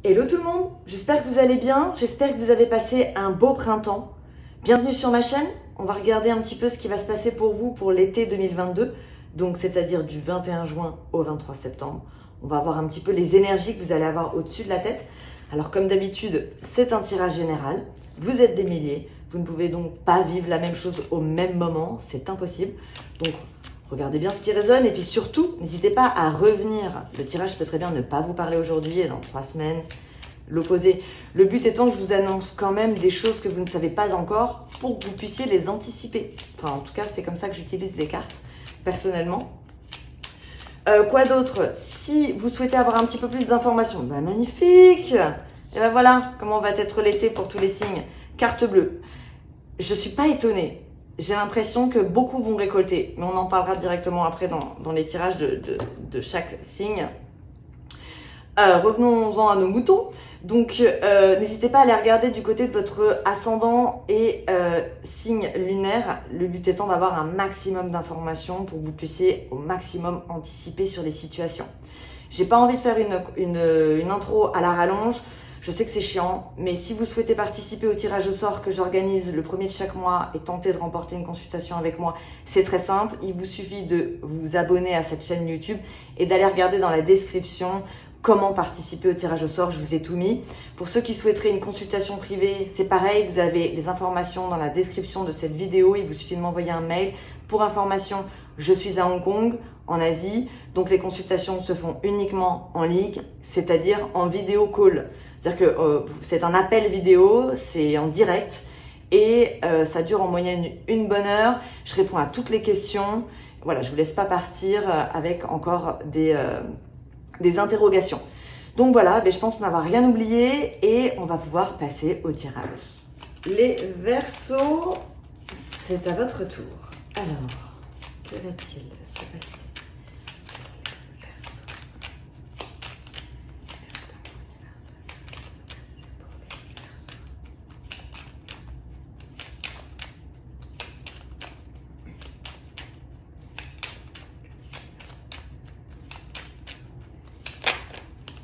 Hello tout le monde, j'espère que vous allez bien, j'espère que vous avez passé un beau printemps. Bienvenue sur ma chaîne, on va regarder un petit peu ce qui va se passer pour vous pour l'été 2022, donc c'est-à-dire du 21 juin au 23 septembre. On va voir un petit peu les énergies que vous allez avoir au-dessus de la tête. Alors comme d'habitude, c'est un tirage général, vous êtes des milliers, vous ne pouvez donc pas vivre la même chose au même moment, c'est impossible. Donc regardez bien ce qui résonne et puis surtout, n'hésitez pas à revenir. Le tirage peut très bien ne pas vous parler aujourd'hui et dans 3 semaines, l'opposé. Le but étant que je vous annonce quand même des choses que vous ne savez pas encore pour que vous puissiez les anticiper. Enfin, en tout cas, c'est comme ça que j'utilise les cartes, personnellement. Quoi d'autre? Si vous souhaitez avoir un petit peu plus d'informations, bah magnifique! Et ben voilà comment va être l'été pour tous les signes. Carte bleue. Je ne suis pas étonnée. J'ai l'impression que beaucoup vont récolter, mais on en parlera directement après dans les tirages de chaque signe. Revenons-en à nos moutons. Donc, n'hésitez pas à aller regarder du côté de votre ascendant et signe lunaire. Le but étant d'avoir un maximum d'informations pour que vous puissiez au maximum anticiper sur les situations. J'ai pas envie de faire une intro à la rallonge. Je sais que c'est chiant, mais si vous souhaitez participer au tirage au sort que j'organise le premier de chaque mois et tenter de remporter une consultation avec moi, c'est très simple. Il vous suffit de vous abonner à cette chaîne YouTube et d'aller regarder dans la description comment participer au tirage au sort. Je vous ai tout mis. Pour ceux qui souhaiteraient une consultation privée, c'est pareil. Vous avez les informations dans la description de cette vidéo. Il vous suffit de m'envoyer un mail. Pour information, je suis à Hong Kong, en Asie. Donc les consultations se font uniquement en ligne, c'est-à-dire en vidéo call. C'est-à-dire que c'est un appel vidéo, c'est en direct et ça dure en moyenne une bonne heure. Je réponds à toutes les questions. Voilà, je ne vous laisse pas partir avec encore des interrogations. Donc voilà, je pense qu'on n'a rien oublié et on va pouvoir passer au tirage. Les Verseaux, c'est à votre tour. Alors, que va-t-il se passer?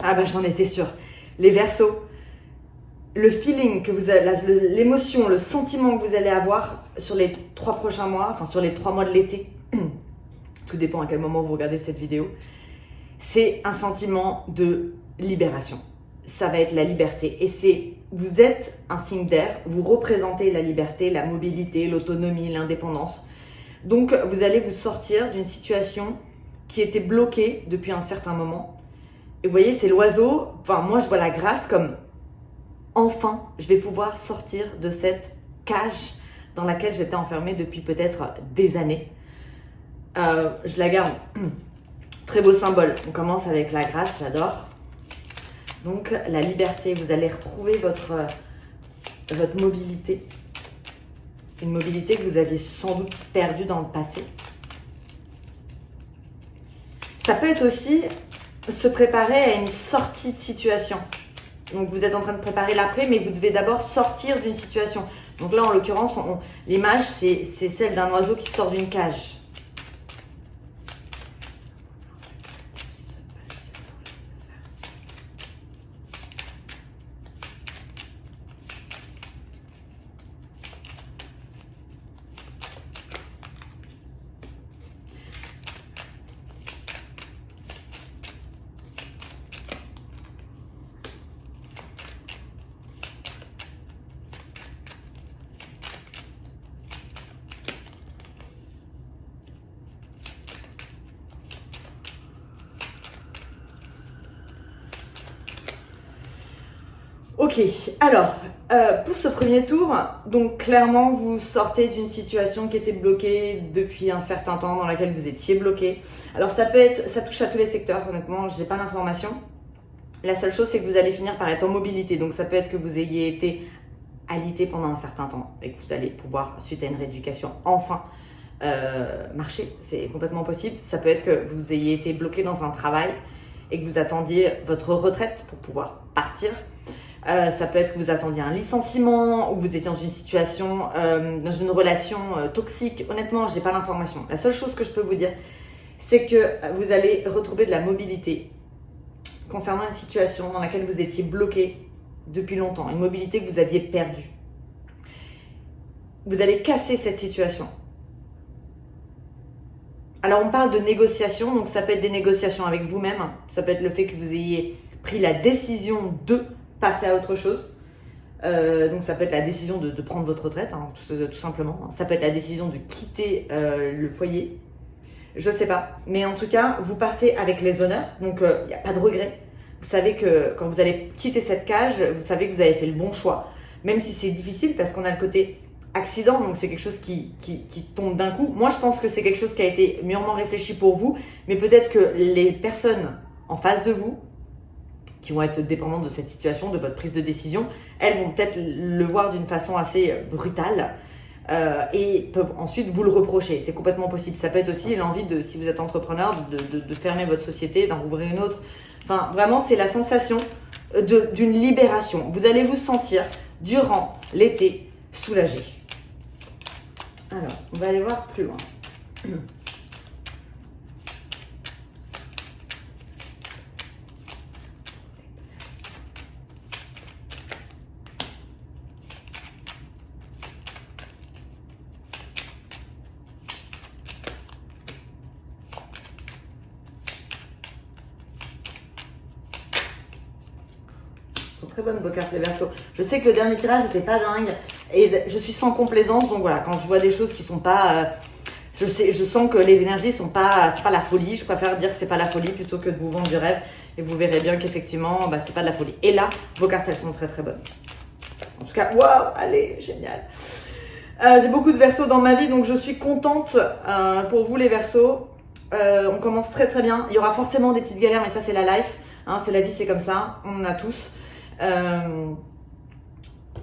Ah bah j'en étais sûre. Les Verseaux, le feeling que vous avez, l'émotion, le sentiment que vous allez avoir sur les 3 prochains mois, enfin sur les 3 mois de l'été, tout dépend à quel moment vous regardez cette vidéo, c'est un sentiment de libération. Ça va être la liberté. Et vous êtes un signe d'air, vous représentez la liberté, la mobilité, l'autonomie, l'indépendance. Donc vous allez vous sortir d'une situation qui était bloquée depuis un certain moment. Et vous voyez, c'est l'oiseau, enfin moi je vois la grâce comme enfin je vais pouvoir sortir de cette cage dans laquelle j'étais enfermée depuis peut-être des années. Je la garde, très beau symbole. On commence avec la grâce, j'adore. Donc la liberté, vous allez retrouver votre mobilité. Une mobilité que vous aviez sans doute perdue dans le passé. Ça peut être aussi se préparer à une sortie de situation. Donc vous êtes en train de préparer l'après, mais vous devez d'abord sortir d'une situation. Donc là, en l'occurrence, l'image, c'est celle d'un oiseau qui sort d'une cage. Ok, alors, pour ce premier tour, donc clairement, vous sortez d'une situation qui était bloquée depuis un certain temps, dans laquelle vous étiez bloqué. Alors ça touche à tous les secteurs, honnêtement, j'ai pas d'informations. La seule chose, c'est que vous allez finir par être en mobilité. Donc ça peut être que vous ayez été alité pendant un certain temps et que vous allez pouvoir, suite à une rééducation, enfin marcher. C'est complètement possible. Ça peut être que vous ayez été bloqué dans un travail et que vous attendiez votre retraite pour pouvoir partir. Ça peut être que vous attendiez un licenciement ou vous étiez dans une situation, dans une relation toxique. Honnêtement, j'ai pas l'information. La seule chose que je peux vous dire, c'est que vous allez retrouver de la mobilité. concernant une situation dans laquelle vous étiez bloqué depuis longtemps, une mobilité que vous aviez perdue. Vous allez casser cette situation. Alors on parle de négociation, donc ça peut être des négociations avec vous-même, ça peut être le fait que vous ayez pris la décision de passer à autre chose. Donc ça peut être la décision de prendre votre retraite, hein, tout simplement. Ça peut être la décision de quitter le foyer. Je sais pas. Mais en tout cas, vous partez avec les honneurs, donc il n'y a pas de regret. Vous savez que quand vous allez quitter cette cage, vous savez que vous avez fait le bon choix. Même si c'est difficile parce qu'on a le côté accident, donc c'est quelque chose qui tombe d'un coup. Moi, je pense que c'est quelque chose qui a été mûrement réfléchi pour vous, mais peut-être que les personnes en face de vous, qui vont être dépendantes de cette situation, de votre prise de décision, elles vont peut-être le voir d'une façon assez brutale et peuvent ensuite vous le reprocher. C'est complètement possible. Ça peut être aussi l'envie de, si vous êtes entrepreneur, de fermer votre société, d'en rouvrir une autre. Enfin, vraiment, c'est la sensation d'une libération. Vous allez vous sentir, durant l'été, soulagé. Alors, on va aller voir plus loin. Très bonnes vos cartes les Verseaux. Je sais que le dernier tirage n'était pas dingue et je suis sans complaisance, donc voilà, quand je vois des choses qui sont pas, je sens que les énergies sont pas, c'est pas la folie. Je préfère dire que c'est pas la folie plutôt que de vous vendre du rêve et vous verrez bien qu'effectivement, c'est pas de la folie. Et là, vos cartes elles sont très très bonnes. En tout cas, waouh, allez, génial. J'ai beaucoup de Verseaux dans ma vie, donc je suis contente pour vous les Verseaux. On commence très très bien. Il y aura forcément des petites galères, mais ça c'est la life, hein, c'est la vie, c'est comme ça, on en a tous.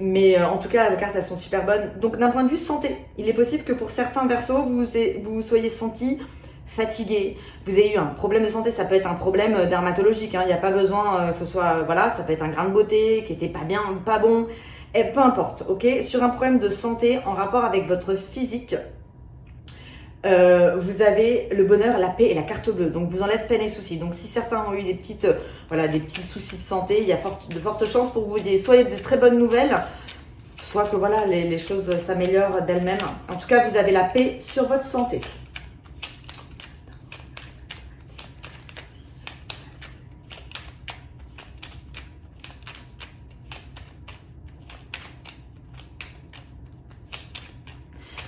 Mais en tout cas, vos cartes elles sont super bonnes. Donc d'un point de vue santé, il est possible que pour certains Verseaux, vous soyez senti fatigué, vous ayez eu un problème de santé. Ça peut être un problème dermatologique, hein. Il n'y a pas besoin que ce soit, voilà, ça peut être un grain de beauté qui était pas bien, pas bon, et peu importe, ok. Sur un problème de santé en rapport avec votre physique, vous avez le bonheur, la paix et la carte bleue. Donc vous enlève peine et soucis. Donc si certains ont eu des petites, des petits soucis de santé, il y a de fortes chances pour vous dire soit il y a de très bonnes nouvelles, soit que voilà, les choses s'améliorent d'elles-mêmes. En tout cas, vous avez la paix sur votre santé.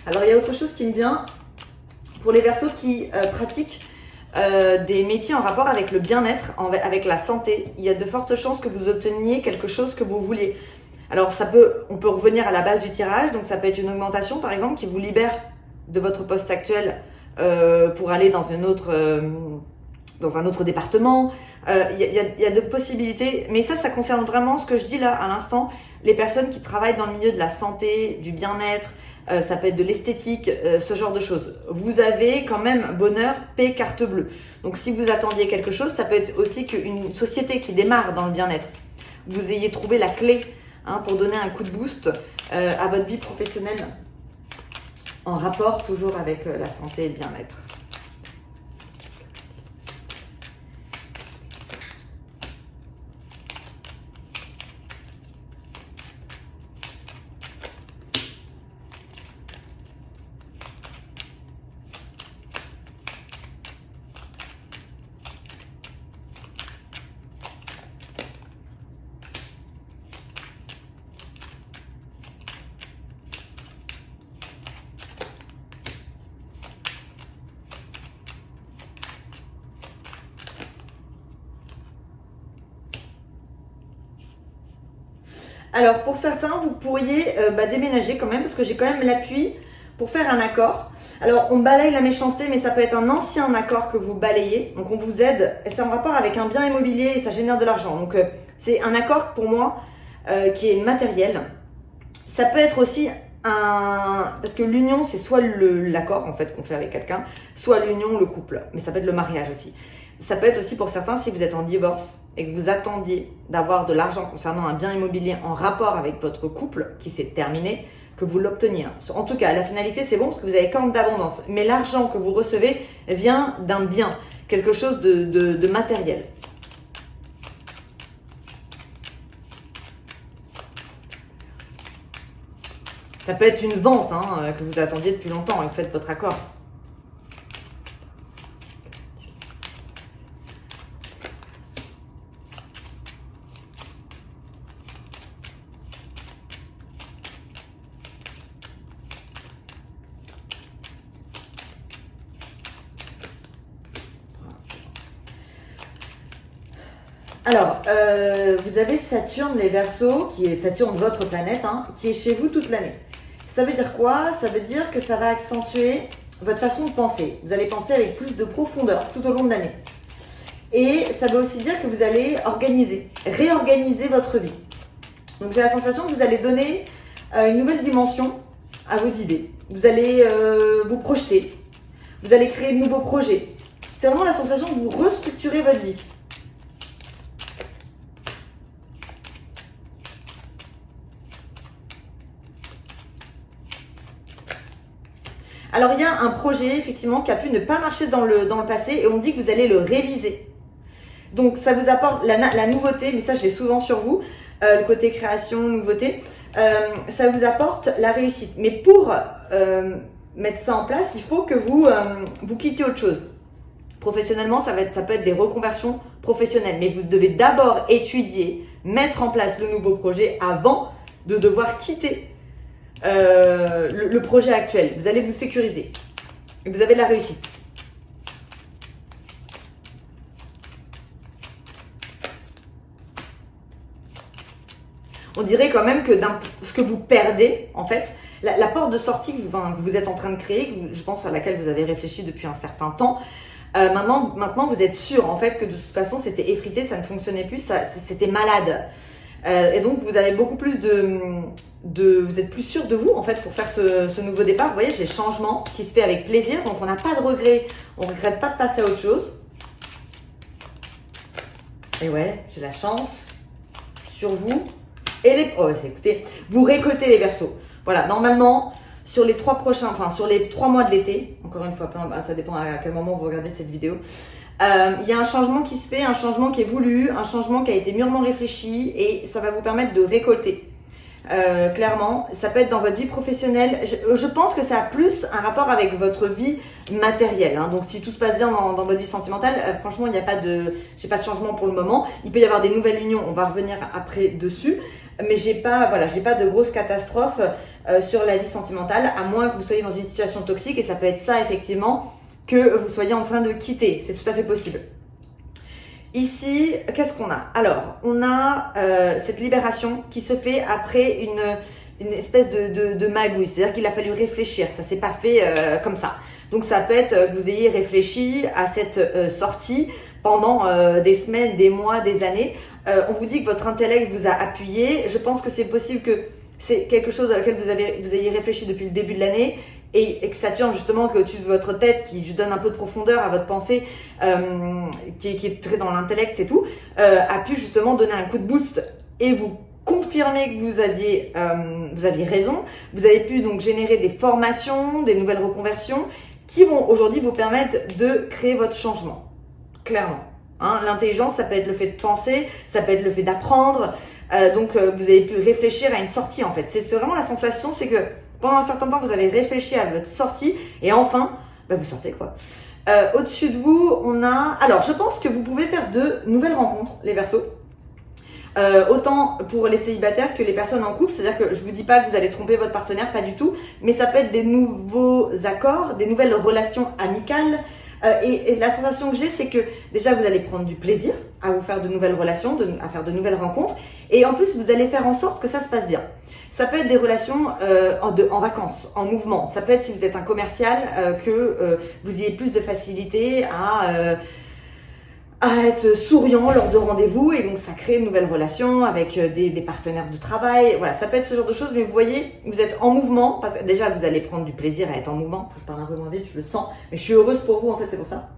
Alors il y a autre chose qui me vient. Pour les Verseaux qui pratiquent des métiers en rapport avec le bien-être, avec la santé, il y a de fortes chances que vous obteniez quelque chose que vous voulez. Alors on peut revenir à la base du tirage, donc ça peut être une augmentation par exemple qui vous libère de votre poste actuel pour aller dans un autre département. Il y a de possibilités, mais ça concerne vraiment ce que je dis là à l'instant, les personnes qui travaillent dans le milieu de la santé, du bien-être. Ça peut être de l'esthétique, ce genre de choses. Vous avez quand même bonheur, paix, carte bleue. Donc si vous attendiez quelque chose, ça peut être aussi qu'une société qui démarre dans le bien-être, vous ayez trouvé la clé pour donner un coup de boost à votre vie professionnelle en rapport toujours avec la santé et le bien-être. Alors pour certains, vous pourriez déménager quand même parce que j'ai quand même l'appui pour faire un accord. Alors on balaye la méchanceté, mais ça peut être un ancien accord que vous balayez. Donc on vous aide et c'est en rapport avec un bien immobilier et ça génère de l'argent. Donc c'est un accord pour moi qui est matériel. Ça peut être aussi parce que l'union c'est soit l'accord en fait qu'on fait avec quelqu'un, soit l'union, le couple. Mais ça peut être le mariage aussi. Ça peut être aussi pour certains si vous êtes en divorce et que vous attendiez d'avoir de l'argent concernant un bien immobilier en rapport avec votre couple qui s'est terminé, que vous l'obteniez. En tout cas, la finalité, c'est bon parce que vous avez compte d'abondance. Mais l'argent que vous recevez vient d'un bien, quelque chose de matériel. Ça peut être une vente hein, que vous attendiez depuis longtemps et que vous faites votre accord. Alors, vous avez Saturne, les Verseaux, qui est Saturne, votre planète, hein, qui est chez vous toute l'année. Ça veut dire quoi? Ça veut dire que ça va accentuer votre façon de penser. Vous allez penser avec plus de profondeur tout au long de l'année. Et ça veut aussi dire que vous allez réorganiser votre vie. Donc j'ai la sensation que vous allez donner une nouvelle dimension à vos idées. Vous allez vous projeter. Vous allez créer de nouveaux projets. C'est vraiment la sensation que vous restructurez votre vie. Alors, il y a un projet, effectivement, qui a pu ne pas marcher dans le passé et on dit que vous allez le réviser. Donc, ça vous apporte la nouveauté, mais ça, je l'ai souvent sur vous, le côté création, nouveauté. Ça vous apporte la réussite. Mais pour mettre ça en place, il faut que vous quittiez autre chose. Professionnellement, ça peut être des reconversions professionnelles. Mais vous devez d'abord étudier, mettre en place le nouveau projet avant de devoir quitter le projet actuel. Vous allez vous sécuriser. Et vous avez de la réussite. On dirait quand même que ce que vous perdez, en fait, la porte de sortie que vous êtes en train de créer, je pense à laquelle vous avez réfléchi depuis un certain temps, maintenant vous êtes sûr en fait que de toute façon c'était effrité, ça ne fonctionnait plus, c'était malade. Et donc vous avez beaucoup plus vous êtes plus sûr de vous en fait pour faire ce nouveau départ. Vous voyez, j'ai changement qui se fait avec plaisir, donc on n'a pas de regret, on ne regrette pas de passer à autre chose. Et ouais, j'ai la chance sur vous. Et écoutez, vous récoltez les Verseaux. Voilà, normalement, sur les 3 mois de l'été, encore une fois, ça dépend à quel moment vous regardez cette vidéo, il y a un changement qui se fait, un changement qui est voulu, un changement qui a été mûrement réfléchi et ça va vous permettre de récolter. Clairement, ça peut être dans votre vie professionnelle. Je pense que ça a plus un rapport avec votre vie matérielle. Hein. Donc, si tout se passe bien dans votre vie sentimentale, franchement, j'ai pas de changement pour le moment. Il peut y avoir des nouvelles unions. On va revenir après dessus, mais j'ai pas de grosses catastrophes sur la vie sentimentale, à moins que vous soyez dans une situation toxique et ça peut être ça effectivement que vous soyez en train de quitter. C'est tout à fait possible. Ici, qu'est-ce qu'on a? Alors, on a cette libération qui se fait après une espèce de magouille. C'est-à-dire qu'il a fallu réfléchir. Ça ne s'est pas fait comme ça. Donc, ça peut être que vous ayez réfléchi à cette sortie pendant des semaines, des mois, des années. On vous dit que votre intellect vous a appuyé. Je pense que c'est possible que c'est quelque chose à laquelle vous ayez réfléchi depuis le début de l'année. Et que Saturne, justement, qui est au-dessus de votre tête, qui donne un peu de profondeur à votre pensée, qui est très dans l'intellect et tout, a pu justement donner un coup de boost et vous confirmer que vous aviez raison. Vous avez pu donc générer des formations, des nouvelles reconversions qui vont aujourd'hui vous permettre de créer votre changement. Clairement. Hein, l'intelligence, ça peut être le fait de penser, ça peut être le fait d'apprendre. Donc, vous avez pu réfléchir à une sortie, en fait. C'est vraiment la sensation, c'est que pendant un certain temps, vous avez réfléchi à votre sortie et enfin, vous sortez quoi. Au-dessus de vous, on a... Alors, je pense que vous pouvez faire de nouvelles rencontres, les Verseaux. Autant pour les célibataires que les personnes en couple. C'est-à-dire que je ne vous dis pas que vous allez tromper votre partenaire, pas du tout. Mais ça peut être des nouveaux accords, des nouvelles relations amicales. Et la sensation que j'ai, c'est que déjà, vous allez prendre du plaisir à vous faire de nouvelles relations, à faire de nouvelles rencontres. Et en plus, vous allez faire en sorte que ça se passe bien. Ça peut être des relations en vacances, en mouvement. Ça peut être si vous êtes un commercial, que vous ayez plus de facilité à être souriant lors de rendez-vous. Et donc, ça crée une nouvelle relation avec des partenaires de travail. Voilà, ça peut être ce genre de choses. Mais vous voyez, vous êtes en mouvement. Parce que déjà, vous allez prendre du plaisir à être en mouvement. Je parle un peu moins vite, je le sens. Mais je suis heureuse pour vous, en fait, c'est pour ça.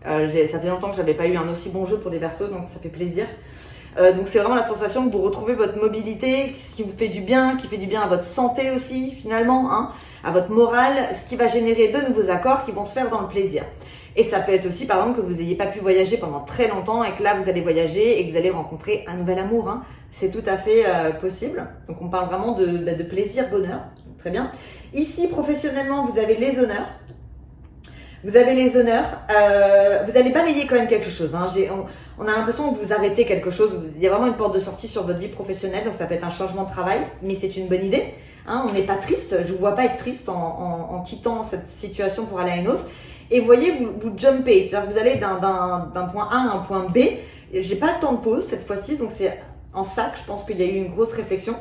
Ça fait longtemps que j'avais pas eu un aussi bon jeu pour des Verseaux, donc ça fait plaisir. Donc c'est vraiment la sensation que vous retrouvez votre mobilité, ce qui vous fait du bien, qui fait du bien à votre santé aussi finalement, hein, à votre morale, ce qui va générer de nouveaux accords qui vont se faire dans le plaisir. Et ça peut être aussi, par exemple, que vous n'ayez pas pu voyager pendant très longtemps et que là, vous allez voyager et que vous allez rencontrer un nouvel amour. Hein. C'est tout à fait possible. Donc, on parle vraiment de plaisir, bonheur. Très bien. Ici, professionnellement, vous avez les honneurs. Vous avez les honneurs. Vous allez balayer quand même quelque chose. Hein. On a l'impression que vous arrêtez quelque chose. Il y a vraiment une porte de sortie sur votre vie professionnelle. Donc, ça peut être un changement de travail, mais c'est une bonne idée. Hein. On n'est pas triste. Je ne vous vois pas être triste en quittant cette situation pour aller à une autre. Et vous voyez, vous jumpez, c'est-à-dire que vous allez d'un point A à un point B. J'ai pas le temps de pause cette fois-ci, donc c'est en sac. Je pense qu'il y a eu une grosse réflexion.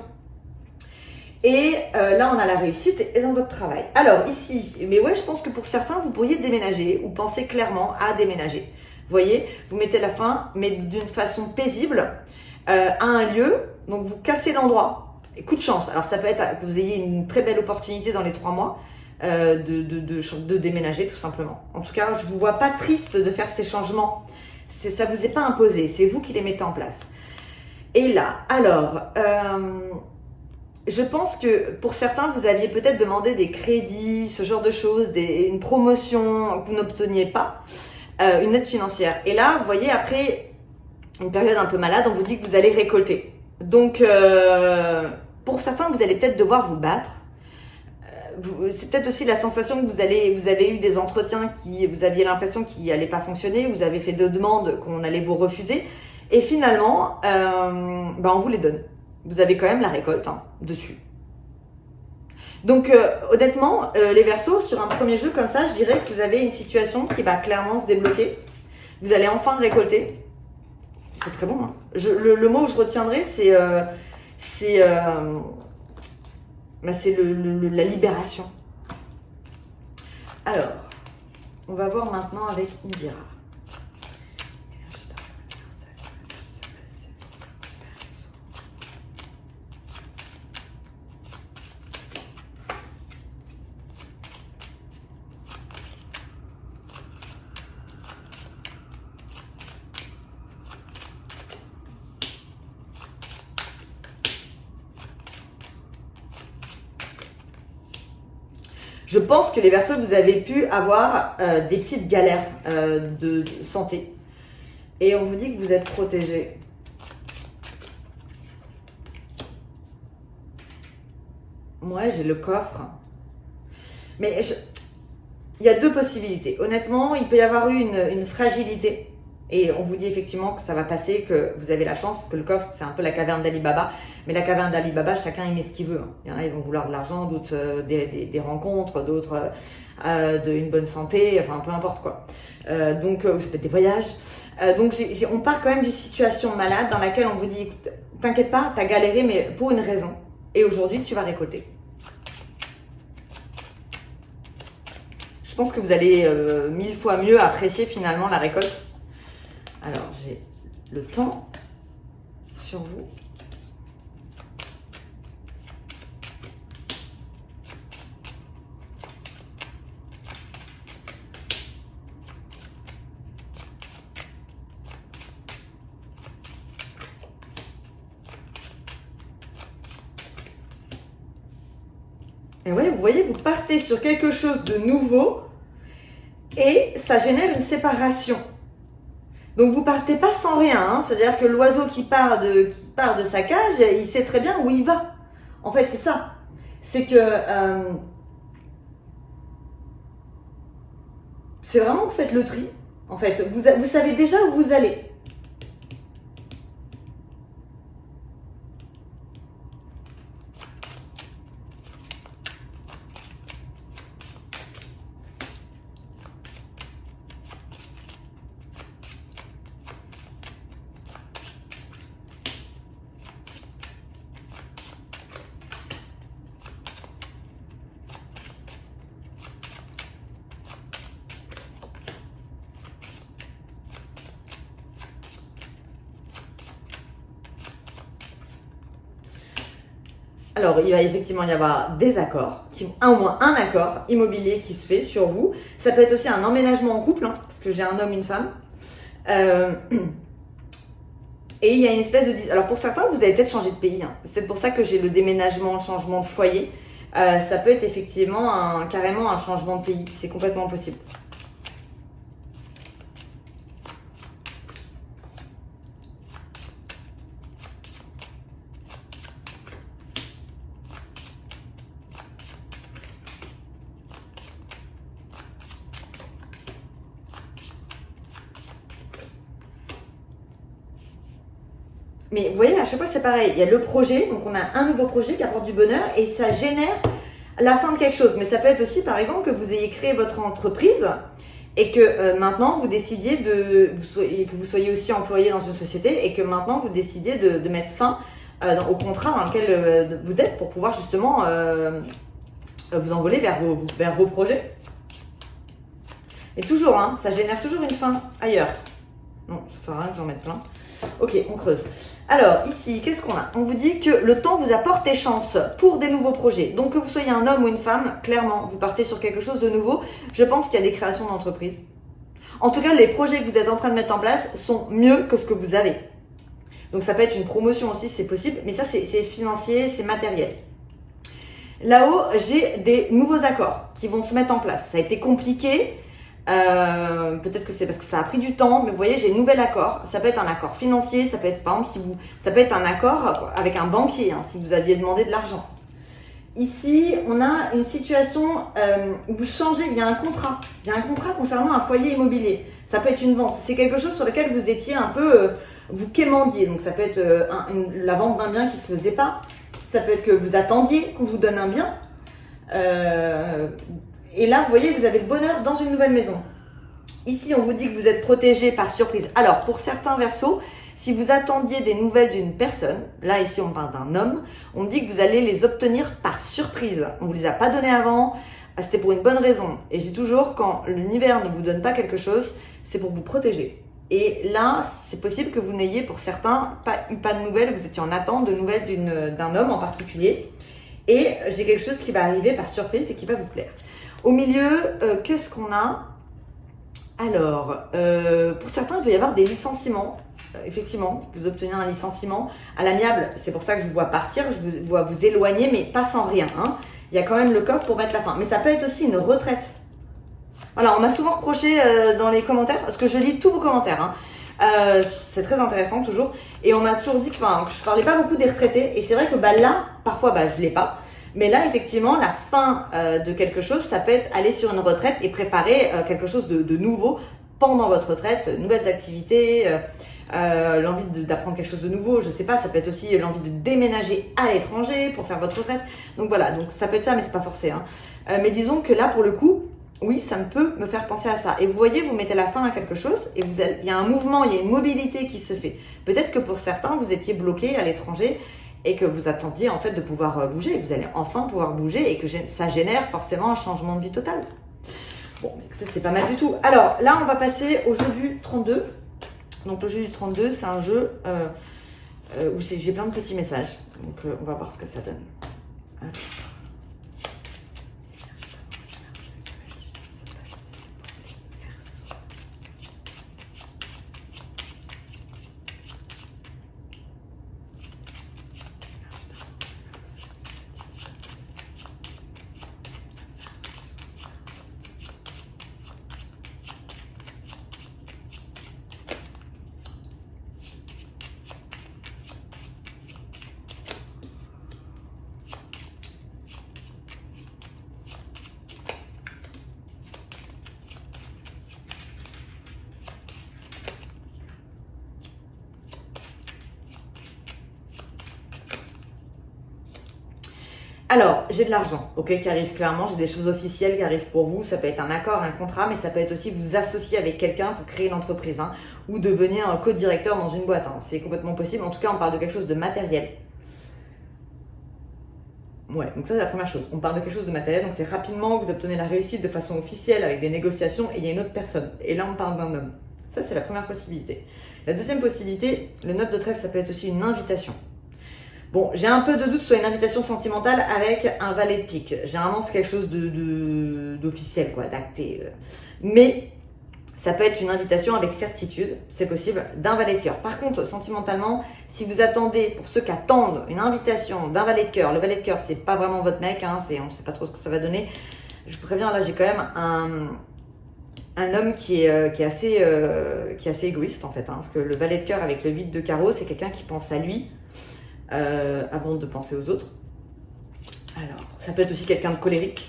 Et là, on a la réussite et dans votre travail. Alors ici, mais ouais, je pense que pour certains, vous pourriez déménager ou penser clairement à déménager. Vous voyez, vous mettez la fin, mais d'une façon paisible, à un lieu. Donc vous cassez l'endroit. Coup de chance. Alors ça peut être que vous ayez une très belle opportunité dans les 3 mois. De déménager tout simplement. En tout cas, je ne vous vois pas triste de faire ces changements. Ça ne vous est pas imposé, c'est vous qui les mettez en place. Et là, alors, je pense que pour certains, vous aviez peut-être demandé des crédits, ce genre de choses, une promotion que vous n'obteniez pas, une aide financière. Et là, vous voyez, après une période un peu malade, on vous dit que vous allez récolter. Donc, pour certains, vous allez peut-être devoir vous battre. C'est peut-être aussi la sensation que vous avez eu des entretiens qui vous aviez l'impression qu'ils n'allaient pas fonctionner, vous avez fait 2 demandes qu'on allait vous refuser, et finalement, on vous les donne. Vous avez quand même la récolte dessus. Donc honnêtement, les Verseaux, sur un premier jeu comme ça, je dirais que vous avez une situation qui va clairement se débloquer. Vous allez enfin récolter. C'est très bon. Hein. Le mot que je retiendrai, c'est la libération. Alors, on va voir maintenant avec Indira. Je pense que les Verseaux, vous avez pu avoir des petites galères de santé. Et on vous dit que vous êtes protégés. Moi, j'ai le coffre. Mais il y a 2 possibilités. Honnêtement, il peut y avoir eu une fragilité. Et on vous dit effectivement que ça va passer, que vous avez la chance, parce que le coffre, c'est un peu la caverne d'Ali Baba. Mais la caverne d'Ali Baba, chacun y met ce qu'il veut. Il y en a, ils vont vouloir de l'argent, d'autres des rencontres, d'autres une bonne santé, enfin peu importe quoi. Donc, ça peut être des voyages. Donc, on part quand même d'une situation malade dans laquelle on vous dit, écoute, t'inquiète pas, t'as galéré, mais pour une raison. Et aujourd'hui, tu vas récolter. Je pense que vous allez 1000 fois mieux apprécier finalement la récolte. Alors, j'ai le temps sur vous. Et ouais, vous voyez, vous partez sur quelque chose de nouveau et ça génère une séparation. Donc vous partez pas sans rien, hein. C'est-à-dire que l'oiseau qui part de sa cage, il sait très bien où il va. En fait, c'est ça. C'est que c'est vraiment, vous faites le tri. En fait, vous savez déjà où vous allez. Alors, il va effectivement y avoir des accords, au moins un accord immobilier qui se fait sur vous. Ça peut être aussi un emménagement en couple, hein, parce que j'ai un homme, une femme. Et il y a une espèce de... Alors, pour certains, vous allez peut-être changer de pays. Hein. C'est peut-être pour ça que j'ai le déménagement, le changement de foyer. Ça peut être effectivement carrément un changement de pays. C'est complètement possible. Mais vous voyez, à chaque fois c'est pareil, il y a le projet, donc on a un nouveau projet qui apporte du bonheur et ça génère la fin de quelque chose. Mais ça peut être aussi par exemple que vous ayez créé votre entreprise et que maintenant vous décidiez que vous soyez aussi employé dans une société et que maintenant vous décidiez de mettre fin au contrat dans lequel vous êtes pour pouvoir justement vous envoler vers vos projets. Et toujours, hein, ça génère toujours une fin ailleurs. Non, ça sert à rien que j'en mette plein. Ok, on creuse. Alors, ici, qu'est-ce qu'on a? On vous dit que le temps vous apporte des chances pour des nouveaux projets. Donc, que vous soyez un homme ou une femme, clairement, vous partez sur quelque chose de nouveau. Je pense qu'il y a des créations d'entreprises. En tout cas, les projets que vous êtes en train de mettre en place sont mieux que ce que vous avez. Donc, ça peut être une promotion aussi, c'est possible. Mais ça, c'est financier, c'est matériel. Là-haut, j'ai des nouveaux accords qui vont se mettre en place. Ça a été compliqué. Peut-être que c'est parce que ça a pris du temps, mais vous voyez, j'ai un nouvel accord. Ça peut être un accord financier, ça peut être par exemple ça peut être un accord avec un banquier, hein, si vous aviez demandé de l'argent. Ici, on a une situation où vous changez, il y a un contrat. Il y a un contrat concernant un foyer immobilier. Ça peut être une vente. C'est quelque chose sur lequel vous étiez un peu, vous quémandiez. Donc ça peut être la vente d'un bien qui ne se faisait pas. Ça peut être que vous attendiez qu'on vous donne un bien. Et là, vous voyez, vous avez le bonheur dans une nouvelle maison. Ici, on vous dit que vous êtes protégé par surprise. Alors, pour certains Verseaux, si vous attendiez des nouvelles d'une personne, là, ici, on parle d'un homme, on dit que vous allez les obtenir par surprise. On ne vous les a pas donnés avant, c'était pour une bonne raison. Et je dis toujours, quand l'univers ne vous donne pas quelque chose, c'est pour vous protéger. Et là, c'est possible que vous n'ayez, pour certains, eu pas de nouvelles, vous étiez en attente de nouvelles d'un homme en particulier. Et j'ai quelque chose qui va arriver par surprise et qui va vous plaire. Au milieu, qu'est-ce qu'on a? Alors, pour certains, il peut y avoir des licenciements. Effectivement, vous obtenez un licenciement à l'amiable. C'est pour ça que je vous vois partir, je vous vois vous éloigner, mais pas sans rien. Hein. Il y a quand même le coffre pour mettre la fin. Mais ça peut être aussi une retraite. Voilà, on m'a souvent reproché dans les commentaires, parce que je lis tous vos commentaires. Hein. C'est très intéressant toujours. Et on m'a toujours dit que je parlais pas beaucoup des retraités. Et c'est vrai que là, parfois, je l'ai pas. Mais là, effectivement, la fin de quelque chose, ça peut être aller sur une retraite et préparer quelque chose de nouveau pendant votre retraite, nouvelles activités, l'envie d'apprendre quelque chose de nouveau, je sais pas, ça peut être aussi l'envie de déménager à l'étranger pour faire votre retraite. Donc voilà, donc ça peut être ça, mais c'est pas forcé. Hein. Mais disons que là, pour le coup, oui, ça peut me faire penser à ça. Et vous voyez, vous mettez la fin à quelque chose et il y a un mouvement, il y a une mobilité qui se fait. Peut-être que pour certains, vous étiez bloqué à l'étranger et que vous attendiez en fait de pouvoir bouger. Vous allez enfin pouvoir bouger et que ça génère forcément un changement de vie total. Bon, ça c'est pas mal du tout. Alors là, on va passer au jeu du 32. Donc le jeu du 32, c'est un jeu où j'ai plein de petits messages. Donc on va voir ce que ça donne. Alors. Alors, j'ai de l'argent, ok, qui arrive clairement, j'ai des choses officielles qui arrivent pour vous, ça peut être un accord, un contrat, mais ça peut être aussi vous associer avec quelqu'un pour créer une entreprise, hein, ou devenir un co-directeur dans une boîte, hein. C'est complètement possible, en tout cas on parle de quelque chose de matériel. Ouais, donc ça c'est la première chose, on parle de quelque chose de matériel, donc c'est rapidement, vous obtenez la réussite de façon officielle avec des négociations et il y a une autre personne, et là on parle d'un homme. Ça c'est la première possibilité. La deuxième possibilité, le 9 de trèfle, ça peut être aussi une invitation. Bon, j'ai un peu de doute sur une invitation sentimentale avec un valet de pique. Généralement, c'est quelque chose d'officiel, quoi, d'acté. Mais ça peut être une invitation avec certitude, c'est possible, d'un valet de cœur. Par contre, sentimentalement, si vous attendez, pour ceux qui attendent une invitation d'un valet de cœur, le valet de cœur, c'est pas vraiment votre mec, hein, on ne sait pas trop ce que ça va donner. Je vous préviens, là, j'ai quand même un homme qui est assez égoïste, en fait. Hein, parce que le valet de cœur avec le 8 de carreau, c'est quelqu'un qui pense à lui. Avant de penser aux autres. Alors, ça peut être aussi quelqu'un de colérique.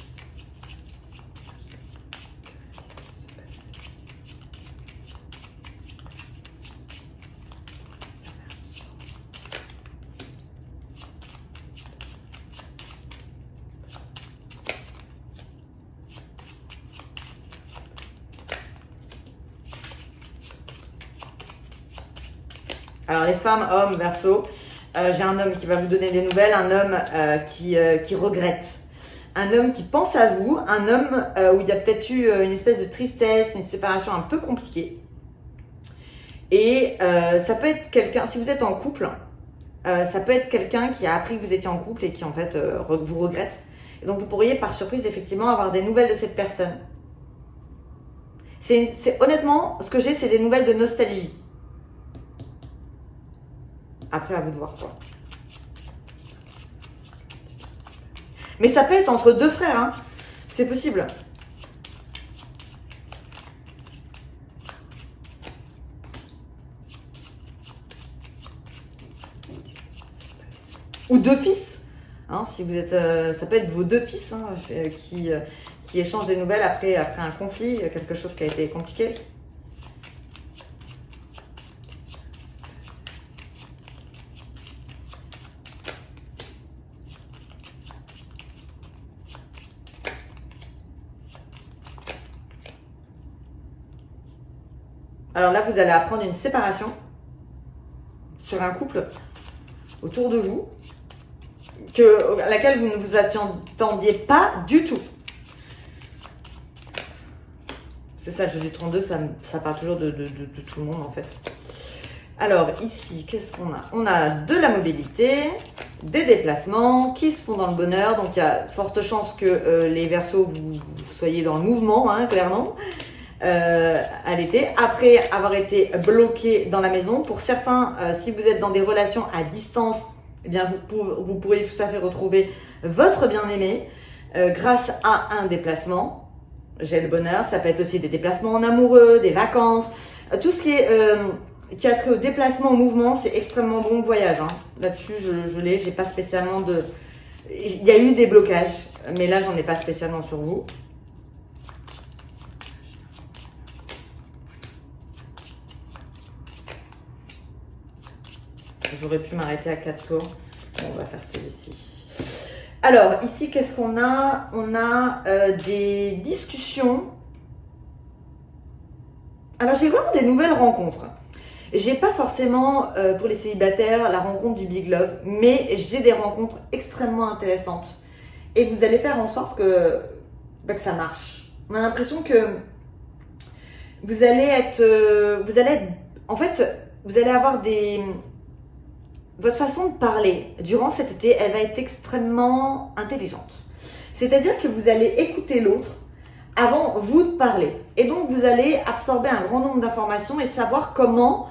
Alors les femmes, hommes, Verseau, j'ai un homme qui va vous donner des nouvelles, un homme qui regrette, un homme qui pense à vous, un homme où il y a peut-être eu une espèce de tristesse, une séparation un peu compliquée. Et ça peut être quelqu'un, si vous êtes en couple, ça peut être quelqu'un qui a appris que vous étiez en couple et qui en fait vous regrette. Et donc vous pourriez par surprise effectivement avoir des nouvelles de cette personne. Honnêtement, ce que j'ai, c'est des nouvelles de nostalgie. Après, à vous de voir quoi. Mais ça peut être entre deux frères, hein. C'est possible. Ou deux fils, hein, si vous êtes, ça peut être vos deux fils hein, qui échangent des nouvelles après un conflit, quelque chose qui a été compliqué. Alors là, vous allez apprendre une séparation sur un couple autour de vous, à laquelle vous ne vous attendiez pas du tout. C'est ça, le jeu du 32, ça part toujours de tout le monde en fait. Alors ici, qu'est-ce qu'on a? On a de la mobilité, des déplacements qui se font dans le bonheur. Donc il y a forte chance que les Verseaux, vous soyez dans le mouvement, hein, clairement. À l'été, après avoir été bloqué dans la maison. Pour certains, si vous êtes dans des relations à distance, eh bien vous pourriez tout à fait retrouver votre bien-aimé grâce à un déplacement. J'ai le bonheur, ça peut être aussi des déplacements en amoureux, des vacances, tout ce qui a trait au déplacement, au mouvement, c'est extrêmement bon voyage. Hein. Là-dessus, je l'ai, j'ai pas spécialement de... Il y a eu des blocages, mais là, j'en ai pas spécialement sur vous. J'aurais pu m'arrêter à 4 tours. Bon, on va faire celui-ci. Alors, ici, qu'est-ce qu'on a? On a des discussions. Alors, j'ai vraiment des nouvelles rencontres. J'ai pas forcément, pour les célibataires, la rencontre du Big Love, mais j'ai des rencontres extrêmement intéressantes. Et vous allez faire en sorte que ça marche. On a l'impression que vous allez être... en fait, vous allez avoir des... Votre façon de parler durant cet été, elle va être extrêmement intelligente. C'est-à-dire que vous allez écouter l'autre avant vous de parler. Et donc, vous allez absorber un grand nombre d'informations et savoir comment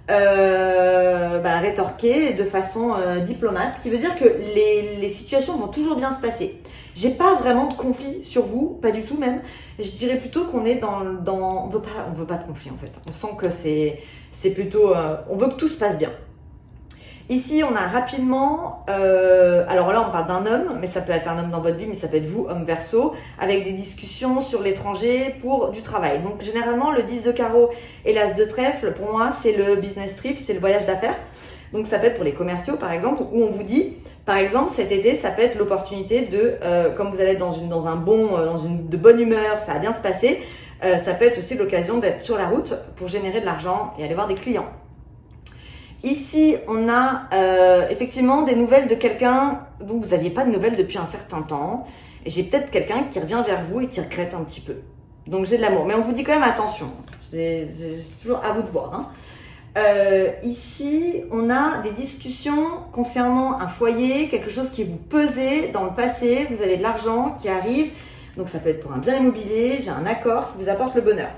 rétorquer de façon diplomate. Ce qui veut dire que les situations vont toujours bien se passer. J'ai pas vraiment de conflit sur vous, pas du tout même. Je dirais plutôt qu'on est dans on veut pas de conflit en fait. On sent que c'est plutôt... on veut que tout se passe bien. Ici, on a rapidement, alors là, on parle d'un homme, mais ça peut être un homme dans votre vie, mais ça peut être vous, homme Verseau, avec des discussions sur l'étranger pour du travail. Donc, généralement, le 10 de carreau et l'as de trèfle, pour moi, c'est le business trip, c'est le voyage d'affaires. Donc, ça peut être pour les commerciaux, par exemple, où on vous dit, par exemple, cet été, ça peut être l'opportunité de, comme vous allez être de bonne humeur, ça va bien se passer, ça peut être aussi l'occasion d'être sur la route pour générer de l'argent et aller voir des clients. Ici, on a effectivement des nouvelles de quelqu'un dont vous n'aviez pas de nouvelles depuis un certain temps. Et j'ai peut-être quelqu'un qui revient vers vous et qui regrette un petit peu. Donc j'ai de l'amour. Mais on vous dit quand même attention. C'est toujours à vous de voir. Hein. Ici, on a des discussions concernant un foyer, quelque chose qui vous pesait dans le passé. Vous avez de l'argent qui arrive. Donc ça peut être pour un bien immobilier. J'ai un accord qui vous apporte le bonheur.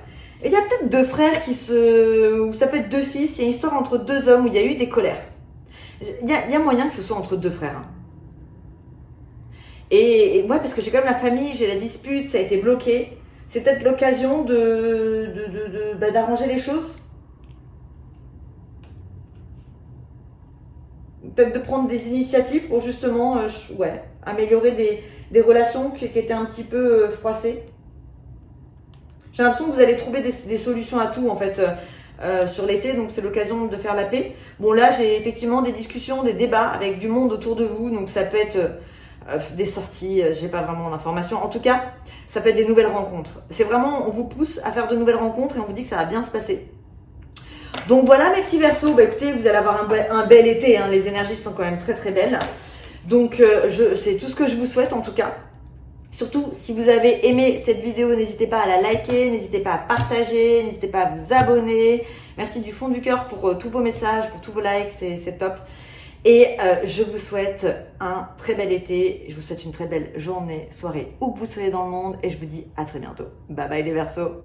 Et il y a peut-être deux frères ou ça peut être deux fils, c'est une histoire entre deux hommes où il y a eu des colères. Il y a moyen que ce soit entre deux frères. Hein. Et moi, parce que j'ai quand même la famille, j'ai la dispute, ça a été bloqué. C'est peut-être l'occasion d'arranger les choses. Peut-être de prendre des initiatives pour justement améliorer des relations qui étaient un petit peu froissées. J'ai l'impression que vous allez trouver des solutions à tout en fait sur l'été, donc c'est l'occasion de faire la paix. Bon là j'ai effectivement des discussions, des débats avec du monde autour de vous, donc ça peut être des sorties, j'ai pas vraiment d'informations. En tout cas, ça peut être des nouvelles rencontres. C'est vraiment, on vous pousse à faire de nouvelles rencontres et on vous dit que ça va bien se passer. Donc voilà mes petits Verseaux, bah écoutez, vous allez avoir un bel été, hein. Les énergies sont quand même très très belles. Donc c'est tout ce que je vous souhaite en tout cas. Surtout, si vous avez aimé cette vidéo, n'hésitez pas à la liker, n'hésitez pas à partager, n'hésitez pas à vous abonner. Merci du fond du cœur pour tous vos messages, pour tous vos likes, c'est top. Et je vous souhaite un très bel été, je vous souhaite une très belle journée, soirée, où que vous soyez dans le monde et je vous dis à très bientôt. Bye bye les Verseaux.